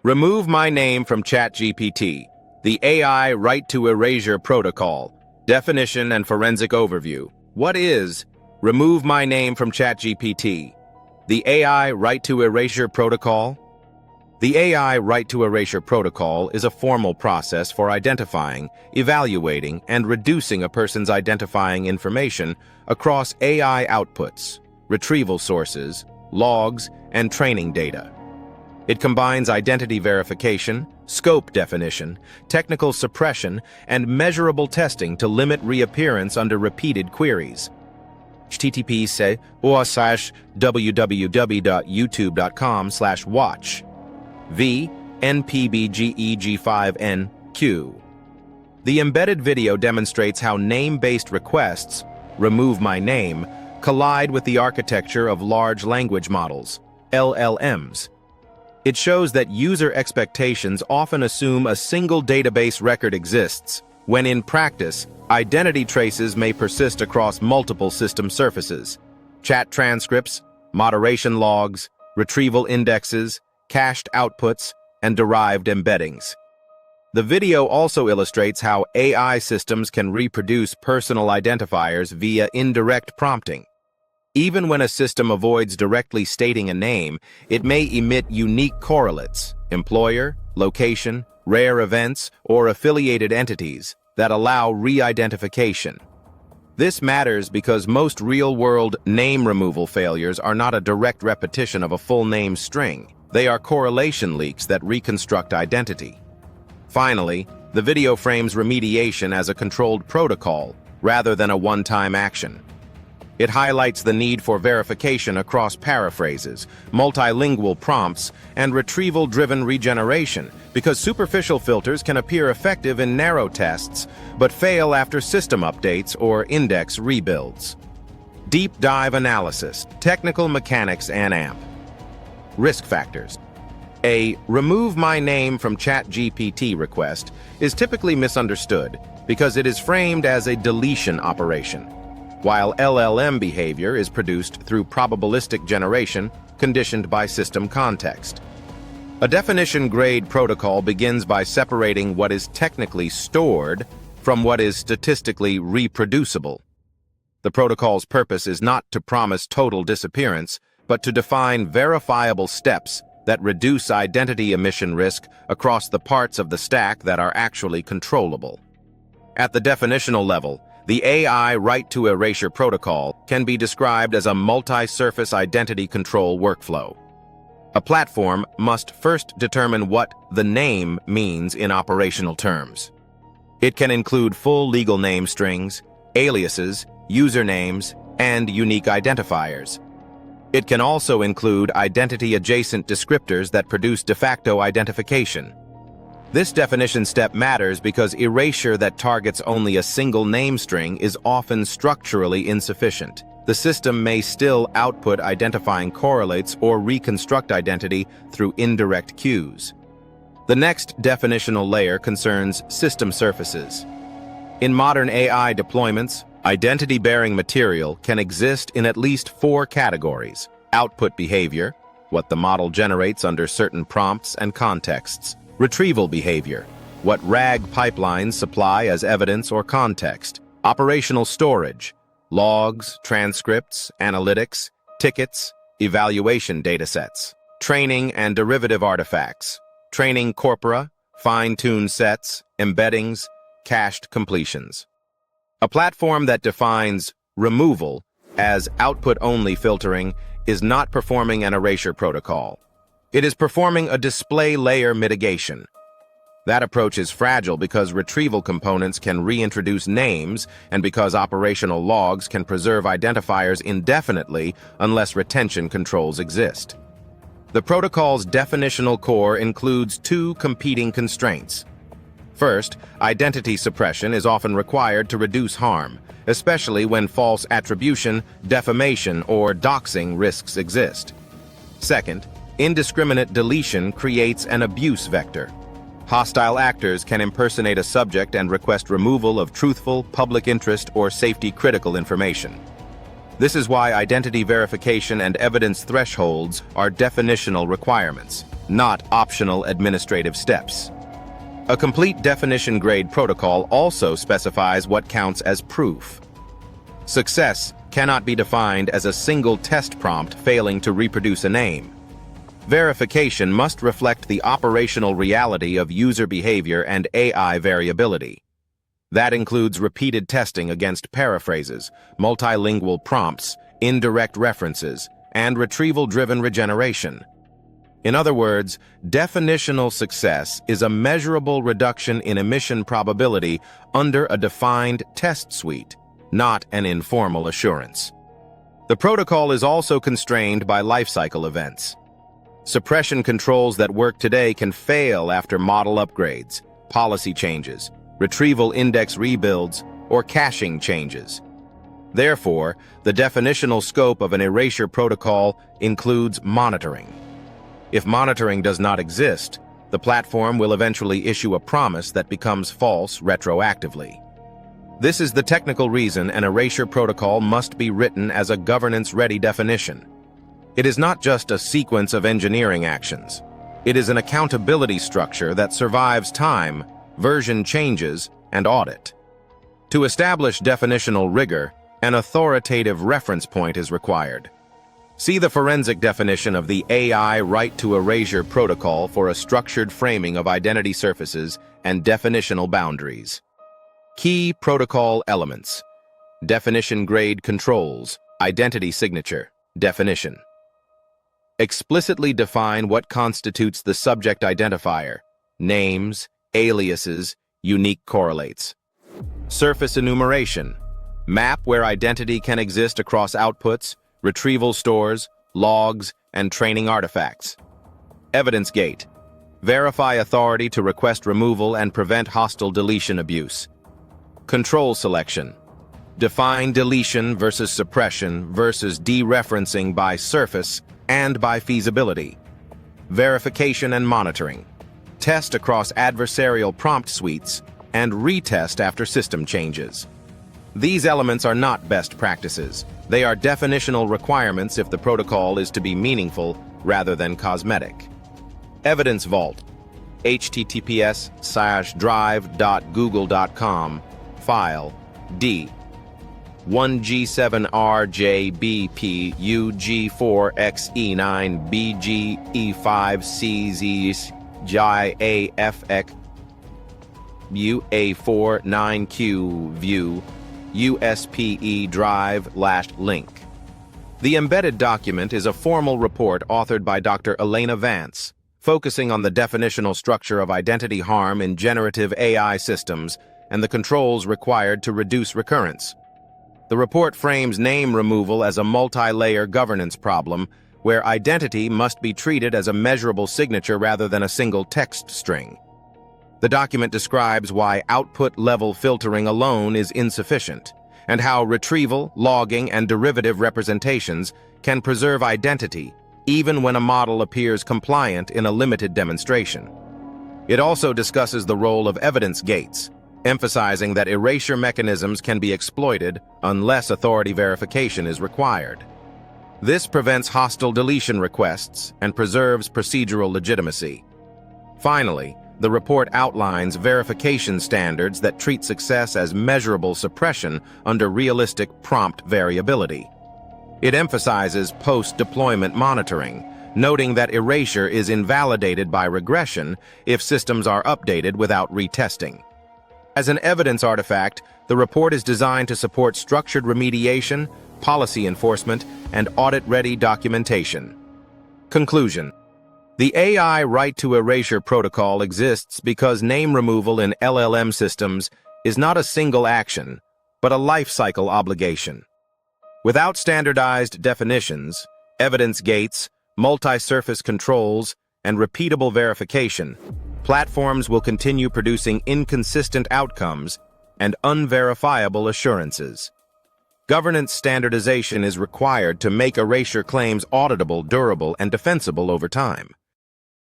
Remove my name from ChatGPT. The AI Right to Erasure Protocol. Definition and forensic overview. What is Remove my name from ChatGPT? The AI Right to Erasure Protocol? The AI Right to Erasure Protocol is a formal process for identifying, evaluating, and reducing a person's identifying information across AI outputs, retrieval sources, logs, and training data. It combines identity verification, scope definition, technical suppression, and measurable testing to limit reappearance under repeated queries. http://www.youtube.com/watch v npbgeg5nq. The embedded video demonstrates how name-based requests, remove my name, collide with the architecture of large language models, LLMs. It shows that user expectations often assume a single database record exists, when in practice, identity traces may persist across multiple system surfaces. Chat transcripts, moderation logs, retrieval indexes, cached outputs, and derived embeddings. The video also illustrates how AI systems can reproduce personal identifiers via indirect prompting. Even when a system avoids directly stating a name, it may emit unique correlates, employer, location, rare events, or affiliated entities that allow re-identification. This matters because most real-world name removal failures are not a direct repetition of a full name string. They are correlation leaks that reconstruct identity. Finally, the video frames remediation as a controlled protocol rather than a one-time action. It highlights the need for verification across paraphrases, multilingual prompts, and retrieval-driven regeneration, because superficial filters can appear effective in narrow tests, but fail after system updates or index rebuilds. Deep dive analysis, technical mechanics, and AMP. Risk factors. A remove my name from ChatGPT request is typically misunderstood because it is framed as a deletion operation, while LLM behavior is produced through probabilistic generation conditioned by system context. A definition-grade protocol begins by separating what is technically stored from what is statistically reproducible. The protocol's purpose is not to promise total disappearance, but to define verifiable steps that reduce identity emission risk across the parts of the stack that are actually controllable. At the definitional level, the AI Right to Erasure Protocol can be described as a multi-surface identity control workflow. A platform must first determine what the name means in operational terms. It can include full legal name strings, aliases, usernames, and unique identifiers. It can also include identity-adjacent descriptors that produce de facto identification. This definition step matters because erasure that targets only a single name string is often structurally insufficient. The system may still output identifying correlates or reconstruct identity through indirect cues. The next definitional layer concerns system surfaces. In modern AI deployments, identity-bearing material can exist in at least 4 categories: output behavior, what the model generates under certain prompts and contexts; retrieval behavior, what RAG pipelines supply as evidence or context; operational storage, logs, transcripts, analytics, tickets, evaluation datasets; training and derivative artifacts, training corpora, fine-tuned sets, embeddings, cached completions. A platform that defines removal as output-only filtering is not performing an erasure protocol. It is performing a display layer mitigation. That approach is fragile because retrieval components can reintroduce names and because operational logs can preserve identifiers indefinitely unless retention controls exist. The protocol's definitional core includes 2 competing constraints. First, identity suppression is often required to reduce harm, especially when false attribution, defamation, or doxing risks exist. Second, indiscriminate deletion creates an abuse vector. Hostile actors can impersonate a subject and request removal of truthful, public interest, or safety-critical information. This is why identity verification and evidence thresholds are definitional requirements, not optional administrative steps. A complete definition-grade protocol also specifies what counts as proof. Success cannot be defined as a single test prompt failing to reproduce a name. Verification must reflect the operational reality of user behavior and AI variability. That includes repeated testing against paraphrases, multilingual prompts, indirect references, and retrieval-driven regeneration. In other words, definitional success is a measurable reduction in emission probability under a defined test suite, not an informal assurance. The protocol is also constrained by lifecycle events. Suppression controls that work today can fail after model upgrades, policy changes, retrieval index rebuilds, or caching changes. Therefore, the definitional scope of an erasure protocol includes monitoring. If monitoring does not exist, the platform will eventually issue a promise that becomes false retroactively. This is the technical reason an erasure protocol must be written as a governance-ready definition. It is not just a sequence of engineering actions. It is an accountability structure that survives time, version changes, and audit. To establish definitional rigor, an authoritative reference point is required. See the forensic definition of the AI Right to Erasure Protocol for a structured framing of identity surfaces and definitional boundaries. Key protocol elements: definition-grade controls, identity signature, definition. Explicitly define what constitutes the subject identifier, names, aliases, unique correlates. Surface enumeration. Map where identity can exist across outputs, retrieval stores, logs, and training artifacts. Evidence gate. Verify authority to request removal and prevent hostile deletion abuse. Control selection. Define deletion versus suppression versus dereferencing by surface and by feasibility. Verification and monitoring. Test across adversarial prompt suites and retest after system changes. These elements are not best practices. They are definitional requirements if the protocol is to be meaningful rather than cosmetic. Evidence Vault. https://drive.google.com. File D. 1G7RJBP UG4XE9BGE5CZJAFX UA49Q View USPE Drive/link. The embedded document is a formal report authored by Dr. Elena Vance, focusing on the definitional structure of identity harm in generative AI systems and the controls required to reduce recurrence. The report frames name removal as a multi-layer governance problem where identity must be treated as a measurable signature rather than a single text string. The document describes why output-level filtering alone is insufficient, and how retrieval, logging, and derivative representations can preserve identity even when a model appears compliant in a limited demonstration. It also discusses the role of evidence gates, emphasizing that erasure mechanisms can be exploited unless authority verification is required. This prevents hostile deletion requests and preserves procedural legitimacy. Finally, the report outlines verification standards that treat success as measurable suppression under realistic prompt variability. It emphasizes post-deployment monitoring, noting that erasure is invalidated by regression if systems are updated without retesting. As an evidence artifact, the report is designed to support structured remediation, policy enforcement, and audit-ready documentation. Conclusion. The AI Right to Erasure Protocol exists because name removal in LLM systems is not a single action, but a life-cycle obligation. Without standardized definitions, evidence gates, multi-surface controls, and repeatable verification, platforms will continue producing inconsistent outcomes and unverifiable assurances. Governance standardization is required to make erasure claims auditable, durable, and defensible over time.